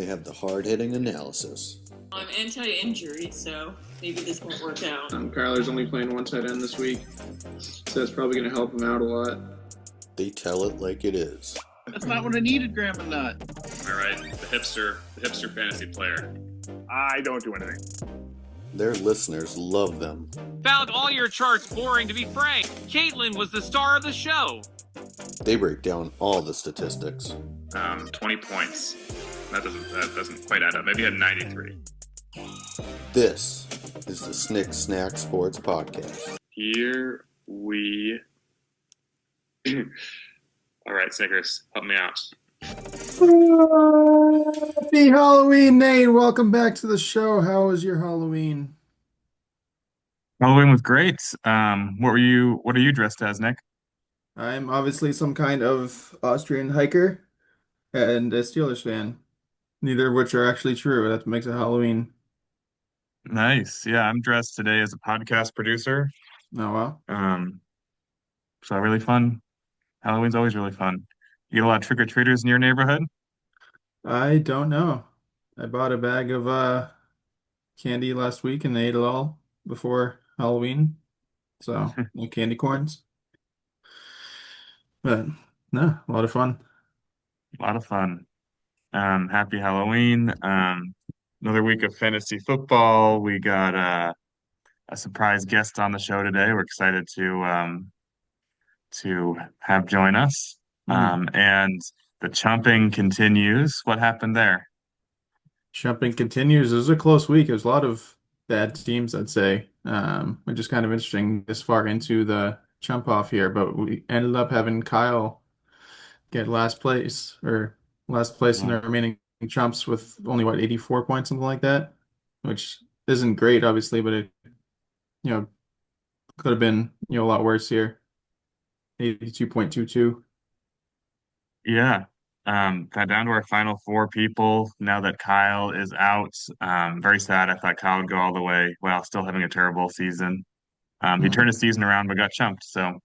They have the hard-hitting analysis. I'm anti-injury, so maybe this won't work out. Kyler's only playing one tight end this week, so that's probably going to help him out a lot. They tell it like it is. That's not what I needed, Grandma Nut. All right, the hipster fantasy player. I don't do anything. Their listeners love them. Found all your charts boring, to be frank. Caitlin was the star of the show. They break down all the statistics. 20 points. That doesn't quite add up. Maybe he had 93. This is the Snick Snack Sports Podcast. Here we... All right, Snickers, help me out. Happy Halloween, Nate. Welcome back to the show. How was your Halloween? Halloween was great. What are you dressed as, Nick? I'm obviously some kind of Austrian hiker and a Steelers fan, neither of which are actually true. That makes it Halloween. Nice. Yeah, I'm dressed today as a podcast producer. Oh, well. So really fun. Halloween's always really fun. You get a lot of trick-or-treaters in your neighborhood? I don't know. I bought a bag of candy last week and ate it all before Halloween. So, no candy corns. But, no, a lot of fun. A lot of fun. Happy Halloween. Another week of fantasy football. We got a surprise guest on the show today. We're excited to have join us. And the chumping continues. What happened there? Jumping continues. It was a close week. It was a lot of bad teams, I'd say, which is kind of interesting this far into the chump off here. But we ended up having Kyle get last place in the remaining chumps with only, 84 points, something like that, which isn't great, obviously, but it, could have been, a lot worse here. 82.22. Yeah. Down to our final four people now that Kyle is out. Very sad. I thought Kyle would go all the way while still having a terrible season. He turned his season around but got chumped. So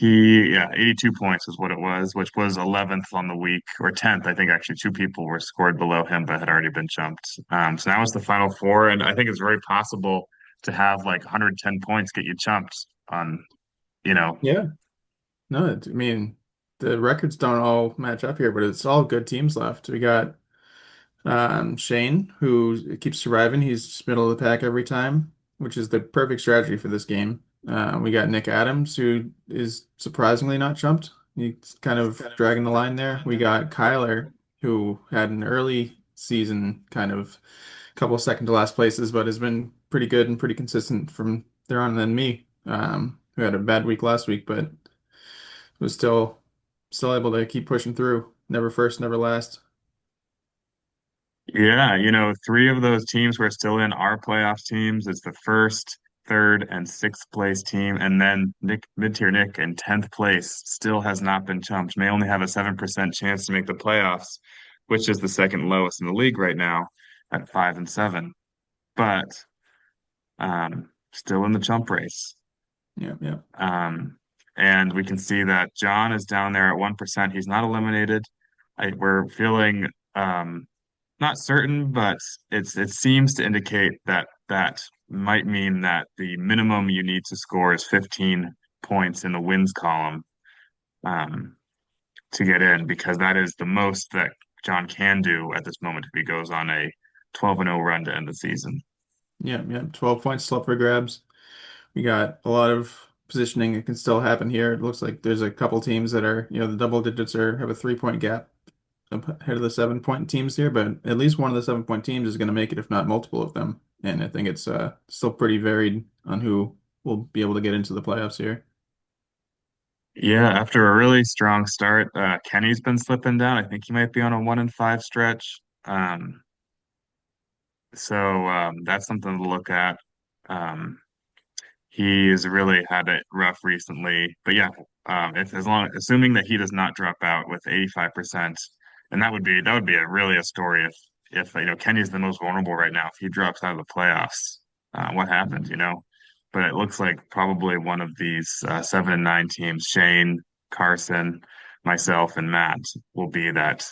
82 points was what it was, which was 11th on the week, or 10th. I think actually two people were scored below him but had already been chumped. So now it's the final four, and I think it's very possible to have like 110 points get you chumped on, Yeah. No, I mean, the records don't all match up here, but it's all good teams left. We got Shane, who keeps surviving. He's just middle of the pack every time, which is the perfect strategy for this game. We got Nick Adams, who is surprisingly not chumped. He's kind of dragging the line there. We got Kyler, who had an early season kind of couple second to last places, but has been pretty good and pretty consistent from there on. And then me, who had a bad week last week, but was still able to keep pushing through. Never first, never last. Yeah, three of those teams we're still in are playoff teams. It's the first, third, and sixth place team. And then mid-tier Nick in 10th place still has not been chumped. May only have a 7% chance to make the playoffs, which is the second lowest in the league right now at 5-7. But still in the chump race. Yeah, yeah. And we can see that John is down there at 1%. He's not eliminated. We're feeling not certain, but it seems to indicate that might mean that the minimum you need to score is 15 points in the wins column to get in, because that is the most that John can do at this moment if he goes on a 12-0 run to end the season. Yeah, yeah. 12 points still up for grabs. We got a lot of positioning that can still happen here. It looks like there's a couple teams that are, the double digits have a 3-point gap ahead of the 7-point teams here, but at least one of the 7-point teams is going to make it, if not multiple of them. And I think it's still pretty varied on who will be able to get into the playoffs here. Yeah, after a really strong start, Kenny's been slipping down. I think he might be on a 1-5 stretch. So that's something to look at. He's really had it rough recently, but yeah, assuming that he does not drop out with 85%, and that would be really a story if Kenny's the most vulnerable right now. If he drops out of the playoffs, what happens? But it looks like probably one of these 7 and 9 teams, Shane, Carson, myself, and Matt, will be that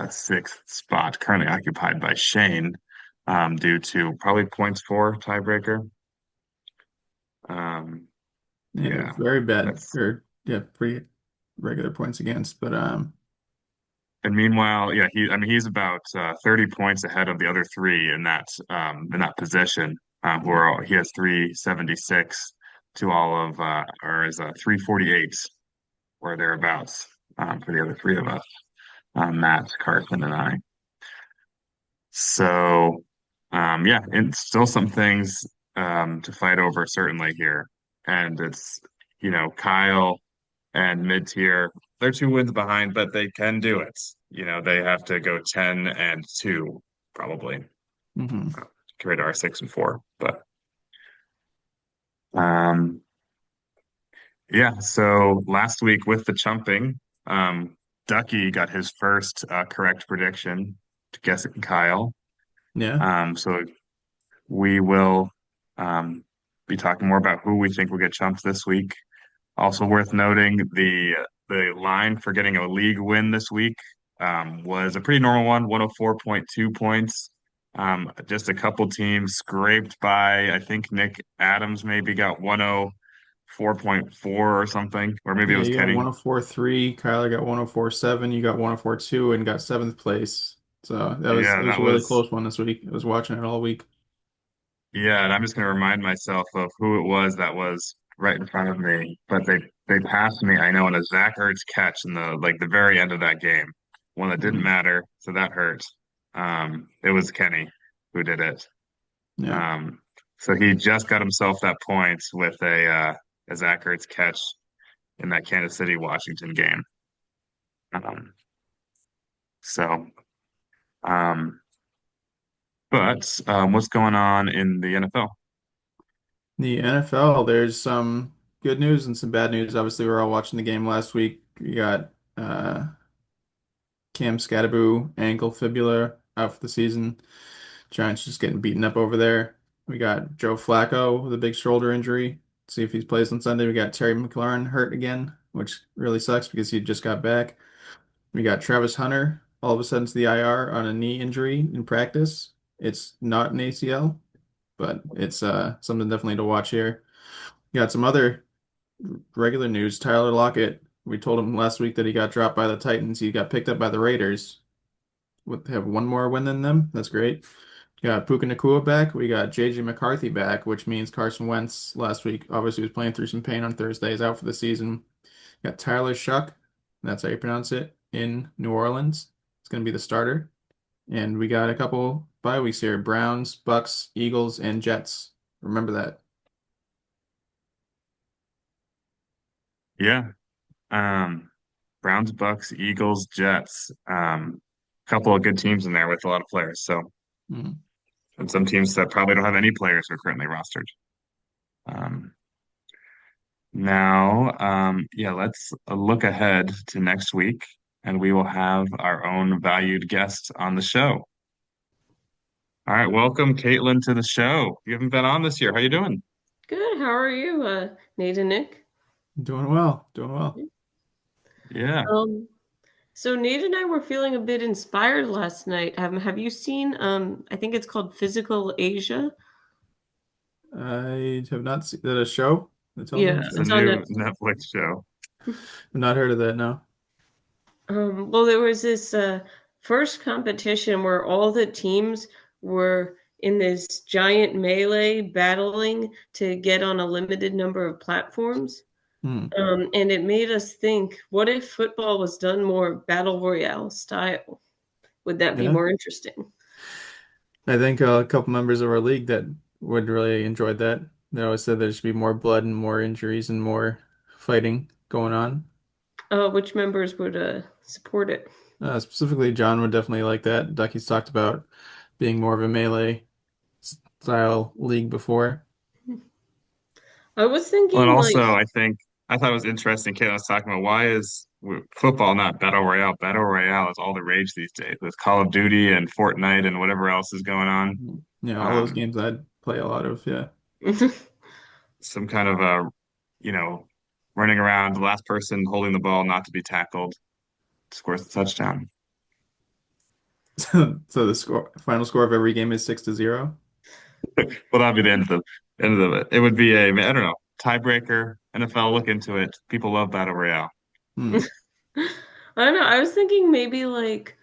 sixth spot, currently occupied by Shane, due to probably points for tiebreaker. Um, Yeah, yeah, very bad, that's or yeah, pretty regular points against, but and meanwhile, yeah, he's about 30 points ahead of the other three in that position. He has 376 to all of or is 348 or thereabouts for the other three of us, Matt, Carson, and I. So, yeah, and still some things to fight over certainly here. And it's, Kyle and mid-tier, they're 2 wins behind, but they can do it. They have to go 10-2 probably mhm. compared to our 6-4. But um, yeah, so last week with the chumping, um, Ducky got his first correct prediction to guess it, Kyle. Yeah, So we will be talking more about who we think will get chumped this week. Also worth noting, the line for getting a league win this week was a pretty normal one, 104.2 points. Just a couple teams scraped by. I think Nick Adams maybe got 104.4 or something, or maybe it yeah, was you got Kenny. 104.3, Kyler got 104.7, you got 104.2 and got seventh place. So Yeah, it was that a really was close one this week. I was watching it all week. Yeah, and I'm just gonna remind myself of who it was that was right in front of me. But they passed me, I know, in a Zach Ertz catch in the very end of that game. One that didn't Mhm. matter, so that hurt. It was Kenny who did it. Yeah. Um, so he just got himself that point with a Zach Ertz catch in that Kansas City Washington game. Um, so um, but what's going on in the NFL? The NFL, there's some good news and some bad news. Obviously, we are all watching the game last week. We got Cam Scatterboo ankle fibula out for the season. Giants just getting beaten up over there. We got Joe Flacco with a big shoulder injury. See if he plays on Sunday. We got Terry McLaurin hurt again, which really sucks because he just got back. We got Travis Hunter all of a sudden to the IR on a knee injury in practice. It's not an ACL, but it's something definitely to watch here. We got some other regular news. Tyler Lockett, we told him last week that he got dropped by the Titans. He got picked up by the Raiders. Have one more win than them. That's great. We got Puka Nacua back. We got JJ McCarthy back, which means Carson Wentz last week obviously was playing through some pain on Thursday. He's out for the season. We got Tyler Shuck, that's how you pronounce it, in New Orleans. It's going to be the starter. And we got a couple bye weeks here: Browns, Bucks, Eagles, and Jets. Remember that. Yeah. Browns, Bucks, Eagles, Jets. Couple of good teams in there with a lot of players. So, Mhm. and some teams that probably don't have any players who are currently rostered. Um, yeah, let's look ahead to next week, and we will have our own valued guest on the show. All right, welcome, Caitlin, to the show. You haven't been on this year. How you doing? Good. How are you, Nate and Nick? Doing well, doing well. Yeah. Um, so Nate and I were feeling a bit inspired last night. Have you seen I think it's called Physical Asia? I have not seen that a show, a Yeah, television It's a show. it's on new Netflix. Netflix show. I've not heard of that, no. Well, there was this first competition where all the teams were in this giant melee battling to get on a limited number of platforms. Hmm. And it made us think, what if football was done more battle royale style? Would that be Yeah. more interesting? I think a couple members of our league that would really enjoy that. They always said there should be more blood and more injuries and more fighting going on. Which members would support it? Specifically, John would definitely like that. Ducky's talked about being more of a melee style league before. I was Well, and thinking like, also, I thought it was interesting. Caitlin was talking about why is football not battle royale? Battle royale is all the rage these days with Call of Duty and Fortnite and whatever else is going on. Yeah, all those Um, games I'd play a lot of. Yeah. some kind of you know, running around, the last person holding the ball not to be tackled scores the touchdown. So the final score of every game is 6-0. Well, that'd be the end of it. It would be a, I don't know, tiebreaker. NFL, look into it. People love Battle Royale. Hmm. I don't know. I was thinking maybe like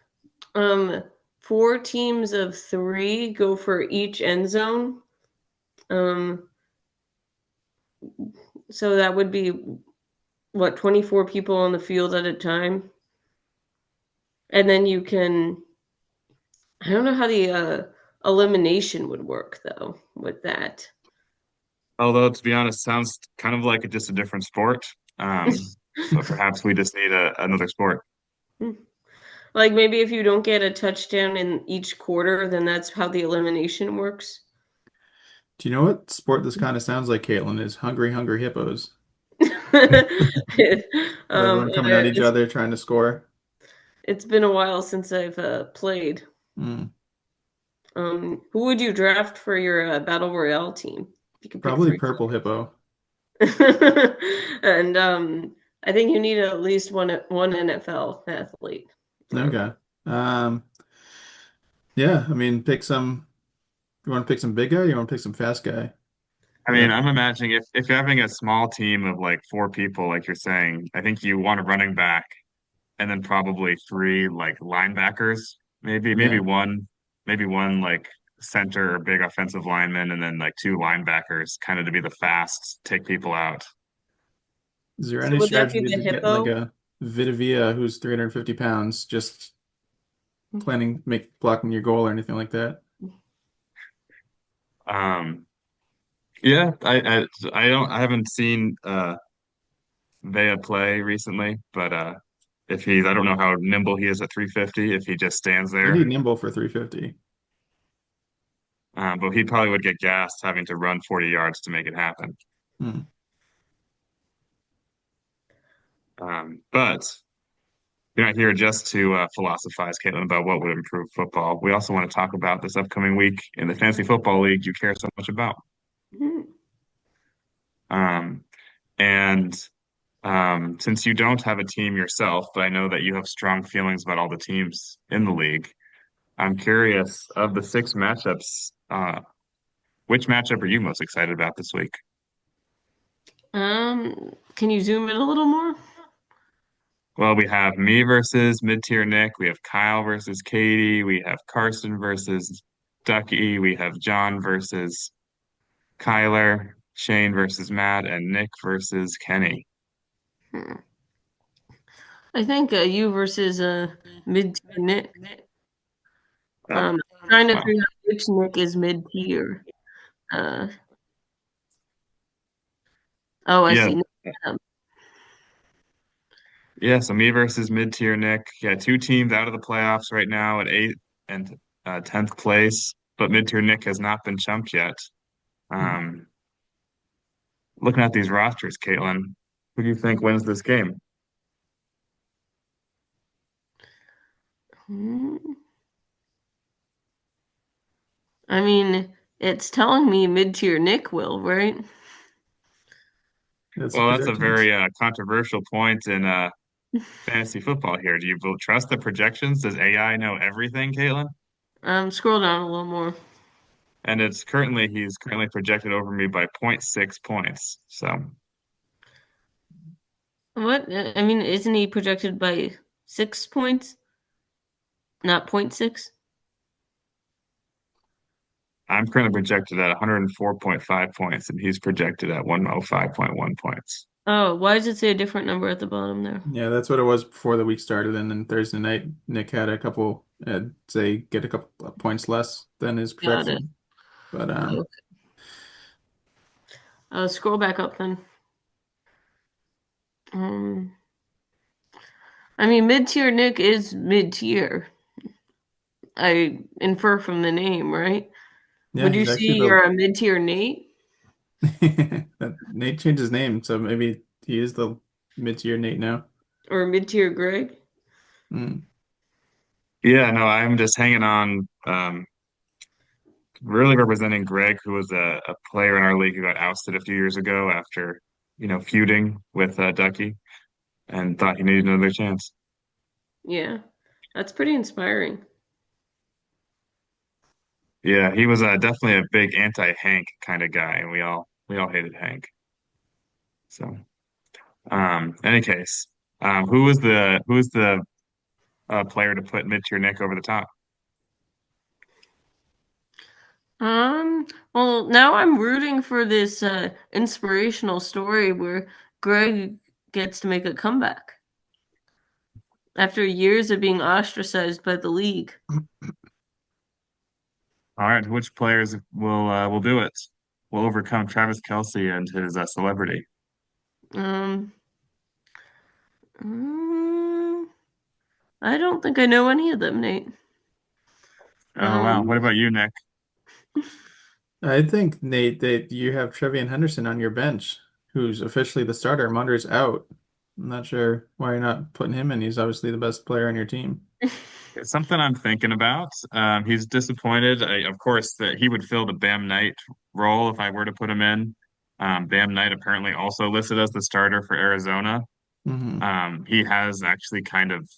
um 4 teams of 3 go for each end zone. Um, so that would be what, 24 people on the field at a time. And then you can, I don't know how the elimination would work though with that. Although, to be honest, sounds kind of like just a different sport. But perhaps we just need another sport. Like maybe if you don't get a touchdown in each quarter, then that's how the elimination works. Do you know what sport this kind of sounds like, Caitlin? Is Hungry Hungry Hippos. Everyone coming at each other trying to score. It's been a while since I've played. Hmm. Who would you draft for your battle royale team? You can pick Probably 3. Purple Hippo. And I think you need at least one NFL athlete. Okay. Um, yeah, I mean, pick some. You want to pick some big guy? Or you want to pick some fast guy? I mean, I'm imagining if you're having a small team of like 4 people, like you're saying, I think you want a running back and then probably 3 like linebackers, Yeah. maybe one like center or big offensive lineman, and then like 2 linebackers, kind of to be the fast, take people out. Is there So any would that be strategy the to get like hippo? a Vitavia who's 350 pounds, just planning make blocking your goal or anything like that? Um, yeah, I haven't seen Vea play recently, but if he's I don't know how nimble he is at 350 if he just stands Pretty there. nimble for 350. But he probably would get gassed having to run 40 yards to make it happen. Hmm. But you're not here just to philosophize, Caitlin, about what would improve football. We also want to talk about this upcoming week in the Fantasy Football League you care so much about. Hmm. Um, and since you don't have a team yourself, but I know that you have strong feelings about all the teams in the league, I'm curious of the 6 matchups, which matchup are you most excited about this week? Can you zoom in a little more? Well, we have me versus mid-tier Nick. We have Kyle versus Katie. We have Carson versus Ducky. We have John versus Kyler. Shane versus Matt, and Nick versus Kenny. Hmm. I think you versus mid-tier Nick. Oh, Trying to well, figure out which Nick is mid-tier. Uh, oh, I yeah, see. yeah. So me versus mid-tier Nick. Yeah, 2 teams out of the playoffs right now at 8th and 10th place, but mid-tier Nick has not been chumped yet. Um, Looking at these rosters, Caitlin, who do you think wins this game? Hmm. I mean, it's telling me mid-tier Nick will, right? That's the Well, that's a projections. very controversial point in fantasy football here. Do you trust the projections? Does AI know everything, Caitlin? Scroll down a little more. And he's currently projected over me by point 0.6 points. So What? I mean, isn't he projected by 6 points, not 0.6? I'm currently projected at 104.5 points, and he's projected at 105.1 points. Oh, why does it say a different number at the bottom there? Yeah, that's what it was before the week started, and then Thursday night, Nick had a couple, say, get a couple of points less than his Got it. projection. But Okay. Scroll back up then. Um, I mean, mid-tier Nick is mid-tier. I infer from the name, right? yeah, Would you he's say actually you're a mid-tier Nate Nate changed his name, so maybe he is the mid-tier Nate now. or a mid-tier Greg? Mm. Yeah, no, I'm just hanging on, really representing Greg, who was a player in our league who got ousted a few years ago after, feuding with Ducky and thought he needed another chance. Yeah, that's pretty inspiring. Yeah, he was definitely a big anti-Hank kind of guy, and we all hated Hank. So, any case, who was the player to put mid-tier Nick over the top? Well, now I'm rooting for this inspirational story where Greg gets to make a comeback after years of being ostracized by the league. All right, which players will do it? Will overcome Travis Kelce and his celebrity? Um, mm, I don't think I know any of them, Nate. Oh wow, Um, what about you, Nick? I think, Nate, that you have Trevian Henderson on your bench, who's officially the starter. Munder's out. I'm not sure why you're not putting him in. He's obviously the best player on your team. It's something I'm thinking about. He's disappointed. Of course, that he would fill the Bam Knight role if I were to put him in. Bam Knight apparently also listed as the starter for Arizona. Hmm. He has actually kind of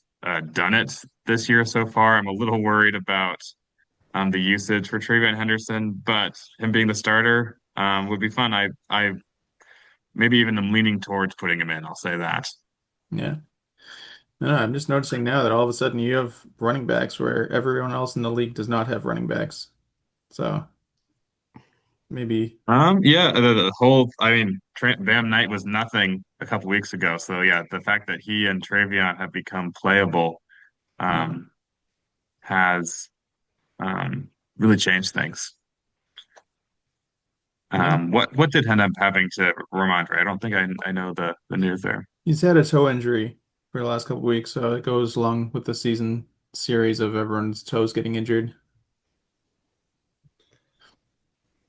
done it this year so far. I'm a little worried about the usage for Trevion Henderson, but him being the starter would be fun. I maybe even am leaning towards putting him in. I'll say that. Yeah. No, I'm just noticing now that all of a sudden you have running backs where everyone else in the league does not have running backs. So maybe, Yeah, the whole, I mean, Bam Knight was nothing a couple weeks ago. So yeah, the fact that he and Travion have become playable yeah. um, has really changed things. Yeah. What did end up having to Ramondre? I don't think I know the news there. He's had a toe injury for the last couple weeks, so it goes along with the season series of everyone's toes getting injured.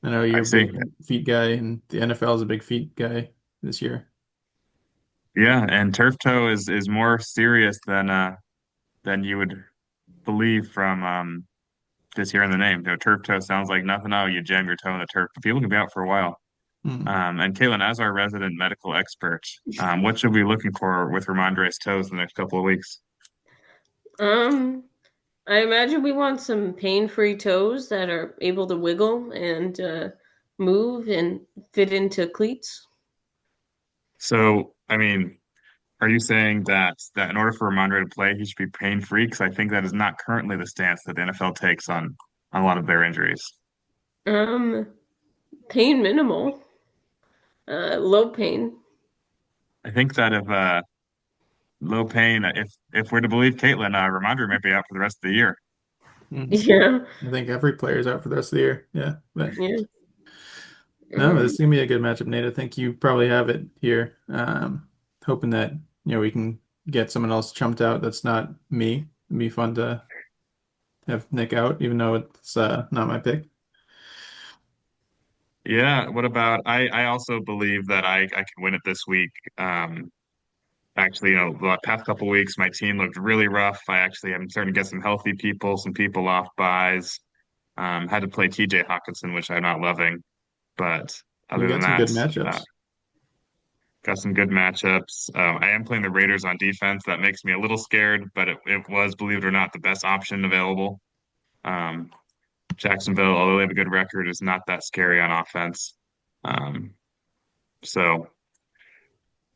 I know I you're a see. big feet guy, and the NFL is a big feet guy this year. Yeah, and turf toe is more serious than you would believe from just hearing the name. You know, turf toe sounds like nothing. Oh, you jam your toe in the turf. People can be out for a while. Hmm. And Caitlin, as our resident medical expert, what should we be looking for with Ramondre's toes in the next couple of weeks? um, I imagine we want some pain-free toes that are able to wiggle and move and fit into cleats. So, I mean, are you saying that in order for Ramondre to play, he should be pain-free? Because I think that is not currently the stance that the NFL takes on a lot of their injuries. Um, Pain minimal, low pain. I think that if low pain, if we're to believe Caitlin, Ramondre may be out for the rest of the year. Hmm. Yeah, I think every player's out for the rest of the year. Yeah, but yeah. no, this Um, is gonna be a good matchup, Nate. I think you probably have it here. Hoping that we can get someone else chumped out that's not me. It'd be fun to have Nick out, even though it's not my pick. Yeah, what about I also believe that I can win it this week. Actually, the past couple weeks my team looked really rough. I actually am starting to get some healthy people, some people off buys. Had to play TJ Hawkinson, which I'm not loving, but You other than got some good that, uh, matchups. got some good matchups. I am playing the Raiders on defense. That makes me a little scared, but it was, believe it or not, the best option available. Um, Jacksonville, although they have a good record, is not that scary on offense. Um, so,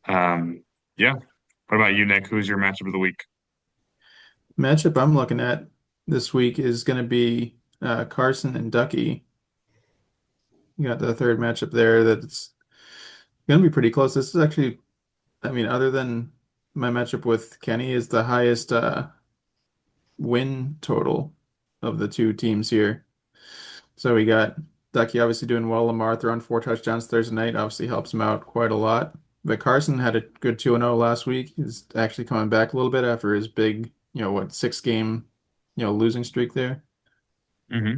um, yeah. What about you, Nick? Who's your matchup of the week? Matchup I'm looking at this week is going to be Carson and Ducky. You got the third matchup there that's going to be pretty close. This is actually, I mean, other than my matchup with Kenny, is the highest win total of the two teams here. So we got Ducky obviously doing well. Lamar throwing 4 touchdowns Thursday night obviously helps him out quite a lot. But Carson had a good 2-0 last week. He's actually coming back a little bit after his big, 6 game, losing streak there. Hmm.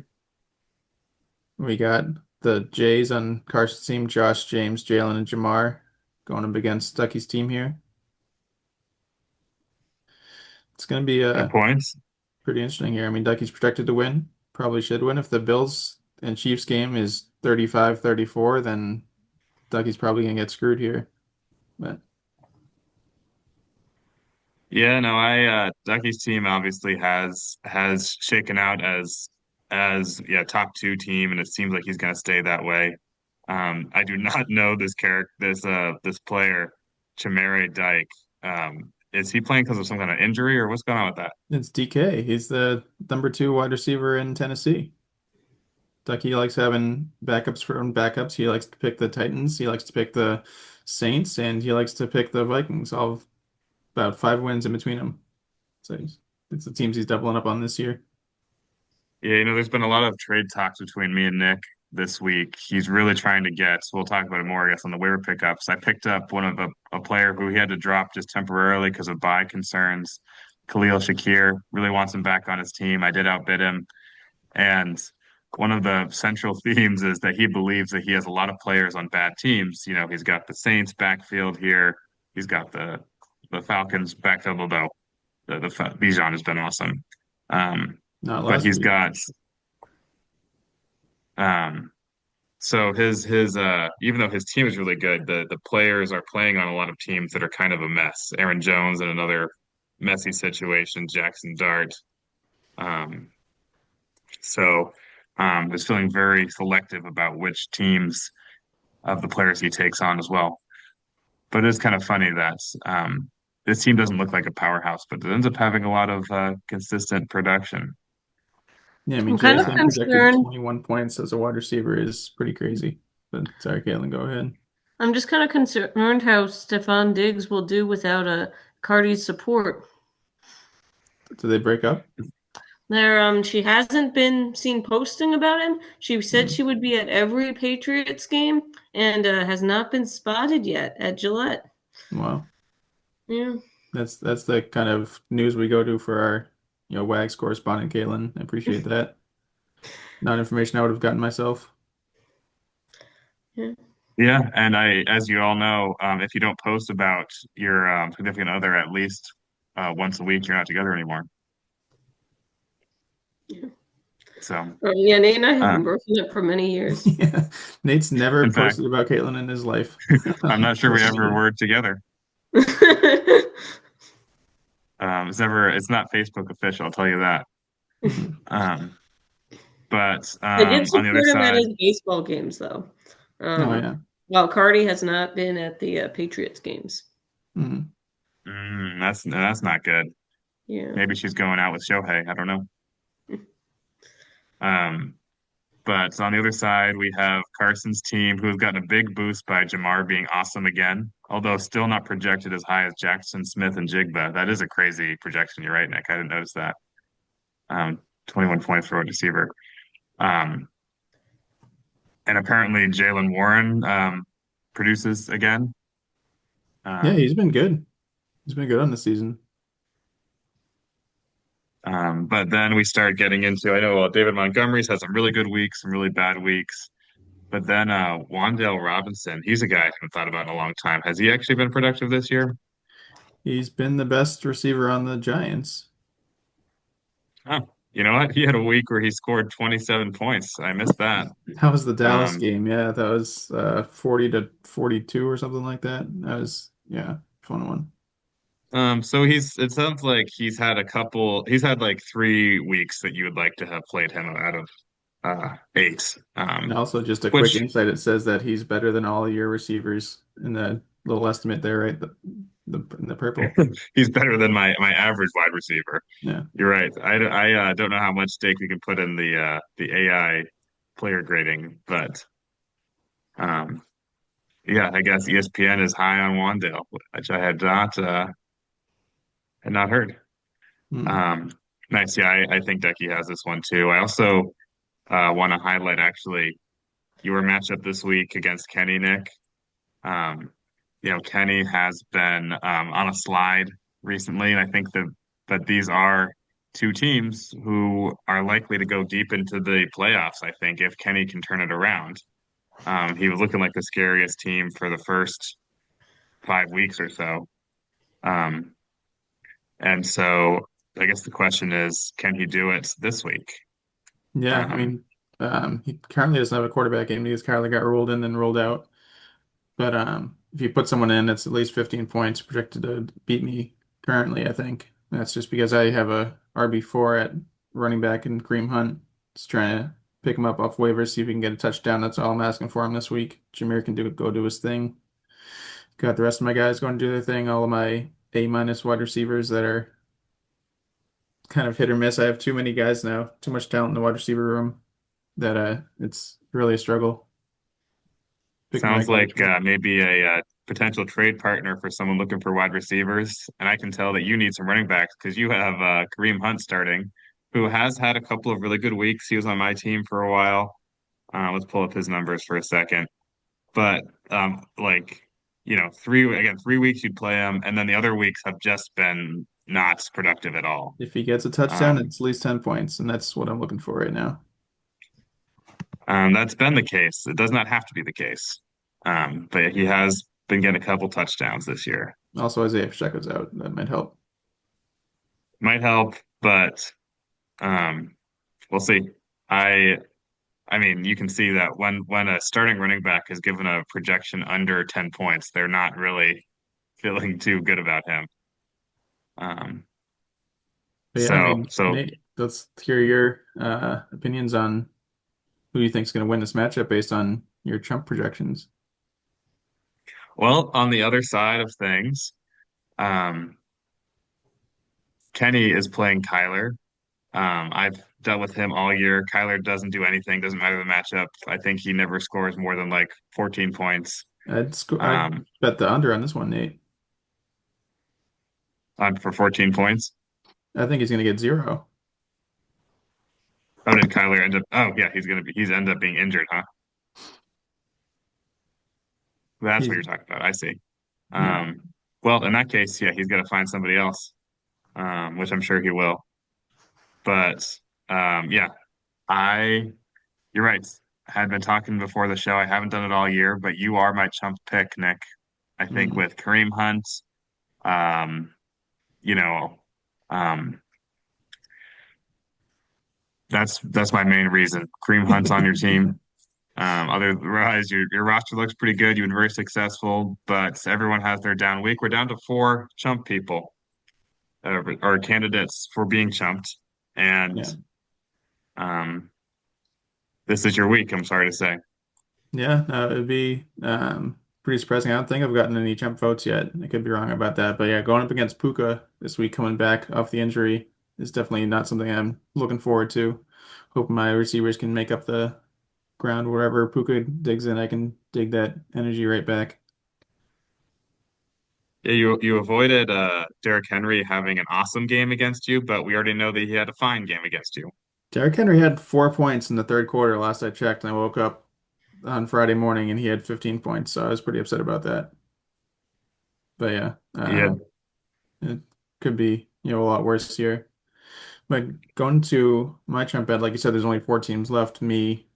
We got the Jays on Carson's team, Josh, James, Jalen, and Jamar going up against Ducky's team here. It's going to be Good points. pretty interesting here. I mean, Ducky's projected to win. Probably should win. If the Bills and Chiefs game is 35-34, then Ducky's probably going to get screwed here. But Yeah, no, I Ducky's team obviously has shaken out as as top two team, and it seems like he's going to stay that way. I do not know this player, Chimere Dyke. Is he playing because of some kind of injury, or what's going on with that? It's DK. He's the number 2 wide receiver in Tennessee. Like he likes having backups from backups. He likes to pick the Titans. He likes to pick the Saints, and he likes to pick the Vikings. All about 5 wins in between them. So it's the teams he's doubling up on this year. Yeah, there's been a lot of trade talks between me and Nick this week. He's really trying to get, so we'll talk about it more, I guess, on the waiver pickups. I picked up one of a player who he had to drop just temporarily because of bye concerns. Khalil Shakir really wants him back on his team. I did outbid him. And one of the central themes is that he believes that he has a lot of players on bad teams. He's got the Saints backfield here. He's got the Falcons backfield, although the Bijan has been awesome. Not But last he's week. got so his even though his team is really good, the players are playing on a lot of teams that are kind of a mess. Aaron Jones in another messy situation, Jackson Dart. Um, so is feeling very selective about which teams of the players he takes on as well. But it's kind of funny that this team doesn't look like a powerhouse, but it ends up having a lot of consistent production. Yeah, I mean, I'm kind of Jason Um, projected concerned. 21 points as a wide receiver is pretty crazy. But sorry, Caitlin, go ahead. I'm just kind of concerned how Stephon Diggs will do without a Cardi's support. Did they break up? She hasn't been seen posting about him. She said Hmm. she would be at every Patriots game and has not been spotted yet at Gillette. Wow. Yeah. That's the kind of news we go to for our, WAGs correspondent, Caitlin. I appreciate that. Not information I would have gotten myself. Yeah. yeah, and as you all know, if you don't post about your significant other at least once a week, you're not together anymore. Yeah. So, Yeah, Nate and I have uh, been broken up for many years. Yeah. Nate's never in fact, posted about Caitlin in his life I'm on not sure we social ever media. were together. It's not Facebook official, I'll tell you that. Mhm. Um, but I did on the other support him at side, his baseball games, though. Oh, yeah. While Cardi has not been at the Patriots games. Mhm. that's not good. Yeah. Maybe she's going out with Shohei. I don't know. Um, but on the other side, we have Carson's team, who has gotten a big boost by Jamar being awesome again, although still not projected as high as Jackson Smith and Jigba. That is a crazy projection. You're right, Nick. I didn't notice that. 21 points for a receiver. Um, and apparently Jalen Warren produces again. Yeah, Um, he's been good. He's been good on the season. but then we start getting into, I know David Montgomery's had some really good weeks, some really bad weeks. But then Wan'Dale Robinson, he's a guy I haven't thought about in a long time. Has he actually been productive this year? He's been the best receiver on the Giants. Oh, you know what? He had a week where he scored 27 points. I missed that. That was the Dallas Um, game. Yeah, that was 40 to 42 or something like that. That was, yeah, fun one. so it sounds like he's had like 3 weeks that you would like to have played him out of eight. And also, just a quick Which insight, it says that he's better than all of your receivers in the little estimate there, right? In the purple. he's better than my average wide receiver. Yeah. You're right. I don't know how much stake we can put in the AI player grading, but um, yeah, I guess ESPN is high on Wandale, which I had not heard. Hmm. Um, nice. Yeah, I think Decky has this one too. I also want to highlight actually your matchup this week against Kenny, Nick. Um, Kenny has been on a slide recently, and I think that these are two teams who are likely to go deep into the playoffs. I think if Kenny can turn it around. He was looking like the scariest team for the first 5 weeks or so. Um, and so I guess the question is, can he do it this week? Yeah, I Um, mean, he currently doesn't have a quarterback game because Kyler got ruled in and rolled out. But if you put someone in that's at least 15 points projected to beat me currently, I think that's just because I have a RB4 at running back and Kareem Hunt. Just trying to pick him up off waivers, see if he can get a touchdown. That's all I'm asking for him this week. Jameer can go do his thing. Got the rest of my guys going to do their thing. All of my A- wide receivers that are kind of hit or miss. I have too many guys now, too much talent in the wide receiver room that it's really a struggle picking the right Sounds guy each like week. maybe a potential trade partner for someone looking for wide receivers. And I can tell that you need some running backs because you have Kareem Hunt starting, who has had a couple of really good weeks. He was on my team for a while. Let's pull up his numbers for a second. But like, 3 weeks you'd play him, and then the other weeks have just been not productive at all. If he gets a touchdown, Um, it's at least 10 points, and that's what I'm looking for right now. that's been the case. It does not have to be the case. But he has been getting a couple touchdowns this year. Also, Isaiah Pacheco's out. That might help. Might help, but um, we'll see. I I mean, you can see that when a starting running back is given a projection under 10 points, they're not really feeling too good about him. Um, But yeah, I mean, so Nate, let's hear your opinions on who you think's going to win this matchup based on your Chump projections. well, on the other side of things, um, Kenny is playing Kyler. I've dealt with him all year. Kyler doesn't do anything, doesn't matter the matchup. I think he never scores more than like 14 points. I'd Um, bet the under on this one, Nate. for 14 points. I think he's going to get 0. Oh, did Kyler end up? Oh, yeah, he's end up being injured, huh? That's what He's you're talking about. I see. yeah. Um, well, in that case, yeah, he's got to find somebody else, which I'm sure he will. But yeah, I, you're right. I had been talking before the show. I haven't done it all year, but you are my chump pick, Nick. I think Mm. with Kareem Hunt, um, you know, um, that's my main reason. Kareem Hunt's on your team. Otherwise, your roster looks pretty good. You've been very successful, but everyone has their down week. We're down to 4 chump people, or candidates for being chumped, and Yeah. um, this is your week. I'm sorry to say. Yeah, it'd be pretty surprising. I don't think I've gotten any Chump votes yet. I could be wrong about that. But yeah, going up against Puka this week, coming back off the injury, is definitely not something I'm looking forward to. Hoping my receivers can make up the ground wherever Puka digs in. I can dig that energy right back. Yeah, you avoided Derrick Henry having an awesome game against you, but we already know that he had a fine game against you. Derrick Henry had 4 points in the third quarter last I checked, and I woke up on Friday morning and he had 15 points. So I was pretty upset about that. But yeah, Yeah, it could be, a lot worse here. But going to my Trump bet, like you said, there's only 4 teams left. Me,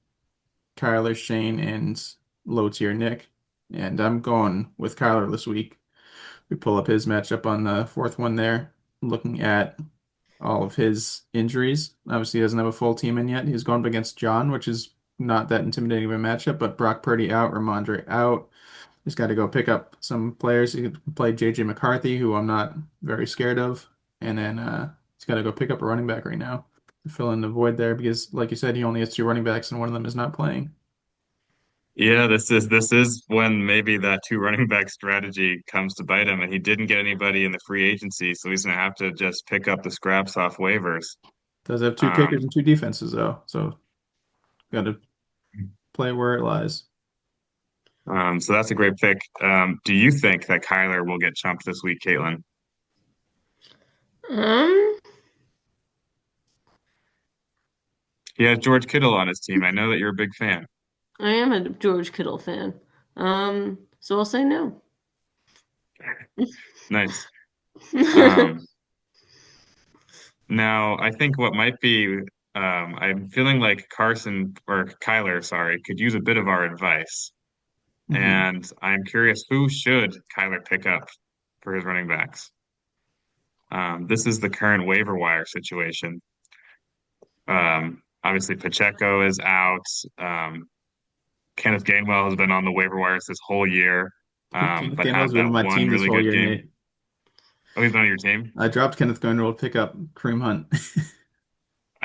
Kyler, Shane, and low tier Nick. And I'm going with Kyler this week. We pull up his matchup on the fourth one there, looking at all of his injuries. Obviously, he doesn't have a full team in yet. He's going up against John, which is not that intimidating of a matchup, but Brock Purdy out, Ramondre out. He's got to go pick up some players. He could play JJ McCarthy, who I'm not very scared of. And then he's got to go pick up a running back right now to fill in the void there because, like you said, he only has 2 running backs and one of them is not playing. yeah. This is when maybe that 2 running back strategy comes to bite him, and he didn't get anybody in the free agency, so he's gonna have to just pick up the scraps off waivers. Does have 2 kickers Um, and 2 defenses, though. So got to play where it lies. so that's a great pick. Do you think that Kyler will get chumped this week, Caitlin? Um, He has George Kittle on his team. I know that you're a big fan. I am a George Kittle fan. So I'll say no. Nice. Um, Now, I think what might be, I'm feeling like Carson or Kyler, sorry, could use a bit of our advice. Hmm. And I'm curious, who should Kyler pick up for his running backs? This is the current waiver wire situation. Obviously, Pacheco is out. Kenneth Gainwell has been on the waiver wires this whole year, Kenneth but Gainwell's had been on that my one team this really whole good year, game. Nate. Oh, he's been on your team? I dropped Kenneth Gainwell to pick up Kareem Hunt.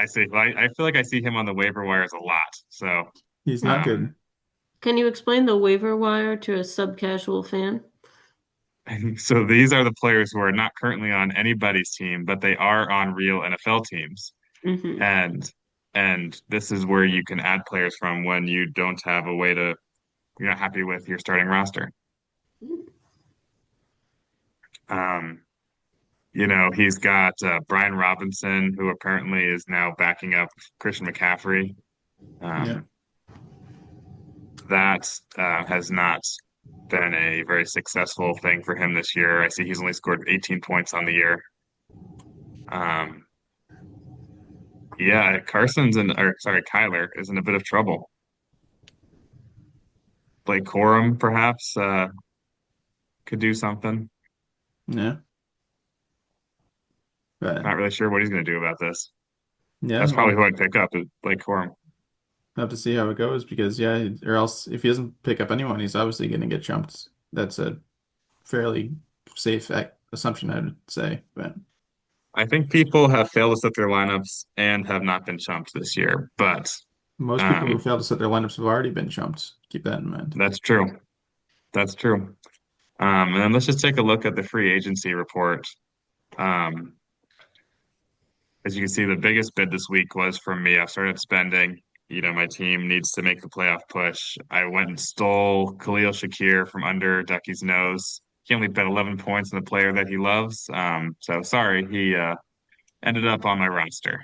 I see. Well, I feel like I see him on the waiver wires a lot. So, He's not um, good. Can you explain the waiver wire to a sub-casual fan? so these are the players who are not currently on anybody's team, but they are on real NFL teams. Hmm. And this is where you can add players from when you don't have a way to, you're not happy with your starting roster. Um, he's got Brian Robinson, who apparently is now backing up Christian McCaffrey. Yeah. Um, that has not been a very successful thing for him this year. I see he's only scored 18 points on the year. Um, yeah, Kyler is in a bit of trouble. Blake Corum perhaps could do something. Yeah. But Not really sure what he's going to do about this. yeah, That's probably I'll who I'd pick up is Blake Corum. have to see how it goes because yeah, or else if he doesn't pick up anyone, he's obviously going to get jumped. That's a fairly safe assumption, I would say. But I think people have failed to set their lineups and have not been chumped this year, but most people who um, fail to set their lineups have already been jumped. Keep that in mind. that's true. That's true. And then let's just take a look at the free agency report. Um, as you can see, the biggest bid this week was from me. I've started spending. My team needs to make the playoff push. I went and stole Khalil Shakir from under Ducky's nose. He only bet 11 points on the player that he loves. So sorry, he ended up on my roster.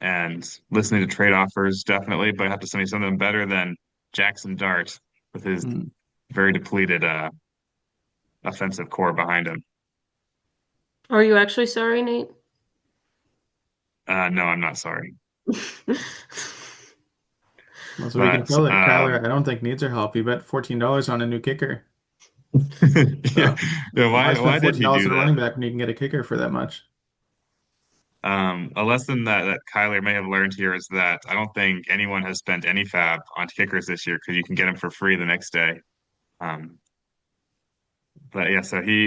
And listening to trade offers, definitely, but I have to send me something better than Jackson Dart with his Mm. very depleted offensive core behind him. Are you actually sorry, Nate? No, I'm not sorry. Well, so we can But tell that Kyler, I don't think needs our help. He bet $14 on a new kicker. yeah, So yeah, why why spend did he $14 do on a that? running back when you can get a kicker for that much? A lesson that Kyler may have learned here is that I don't think anyone has spent any fab on kickers this year because you can get them for free the next day. Um, but yeah,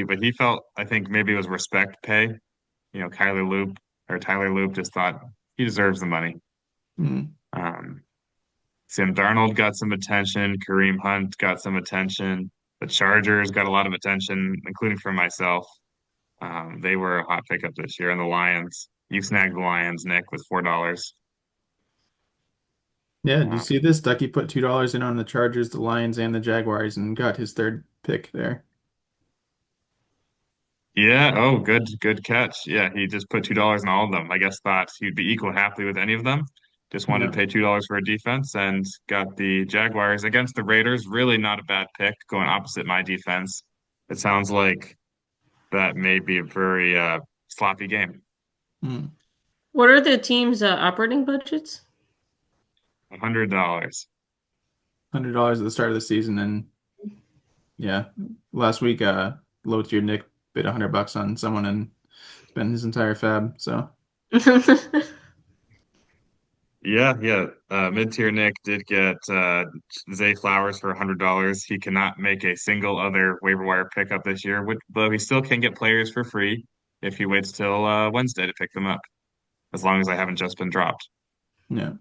but he felt I think maybe it was respect pay. Tyler Loop just thought he deserves the money. Mm. Um, Sam Darnold got some attention. Kareem Hunt got some attention. The Chargers got a lot of attention, including from myself. They were a hot pickup this year, and the Lions. You snagged the Lions, Nick, with $4. Yeah, did you see Um, this? Ducky put $2 in on the Chargers, the Lions, and the Jaguars and got his third pick there. yeah. Oh, good catch. Yeah, he just put $2 in all of them. I guess thought he'd be equal happy with any of them. Just wanted Yeah. to pay $2 for a defense and got the Jaguars against the Raiders. Really not a bad pick, going opposite my defense. It sounds like that may be a very sloppy game. Mm. What are the team's operating budgets? $100. $100 at the start of the season, and yeah, last week, low tier Nick bid $100 on someone and spent his entire fab. So Yeah, yeah. Mid-tier Nick did get Zay Flowers for $100. He cannot make a single other waiver wire pickup this year, though he still can get players for free if he waits till Wednesday to pick them up, as long as I haven't just been dropped. yeah,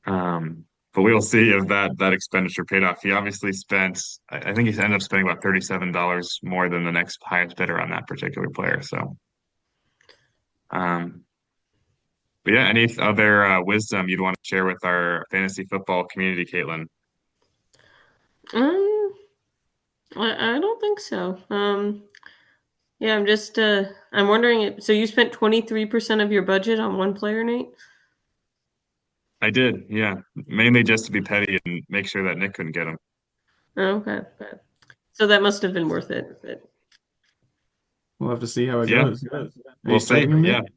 But we will see if that expenditure paid off. He obviously spent, I think he ended up spending about $37 more than the next highest bidder on that particular player. So, um, but yeah, any other wisdom you'd want to share with our fantasy football community, Caitlin? Um, I don't think so. Yeah, I'm wondering, so you spent 23% of your budget on one player, Nate? I did, yeah, mainly just to be petty and make sure that Nick couldn't get him. Oh, okay. So that must have been worth it. we'll have to see how it Yeah, goes. Are you we'll see. starting him, Yeah, Nick?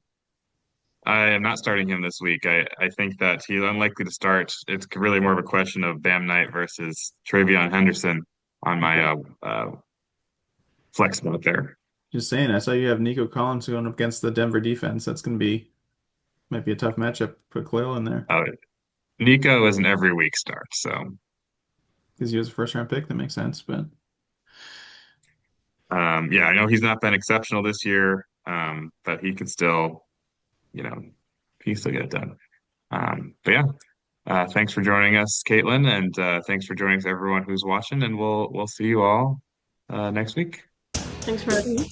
I am not starting him this week. I think that he's unlikely to start. It's really more of a question of Bam Knight versus Travion Henderson on my flex spot there. Just saying, I saw you have Nico Collins going up against the Denver defense. That's going to be might be a tough matchup. Put Khalil in there Uh, Nico is an every week start, so because he was a first round pick. That makes sense, but Yeah, I know he's not been exceptional this year, but he could still, you know, he can still get it done. But yeah, thanks for joining us, Caitlin, and thanks for joining us, everyone who's watching, and we'll see you all next week. Thanks for having me.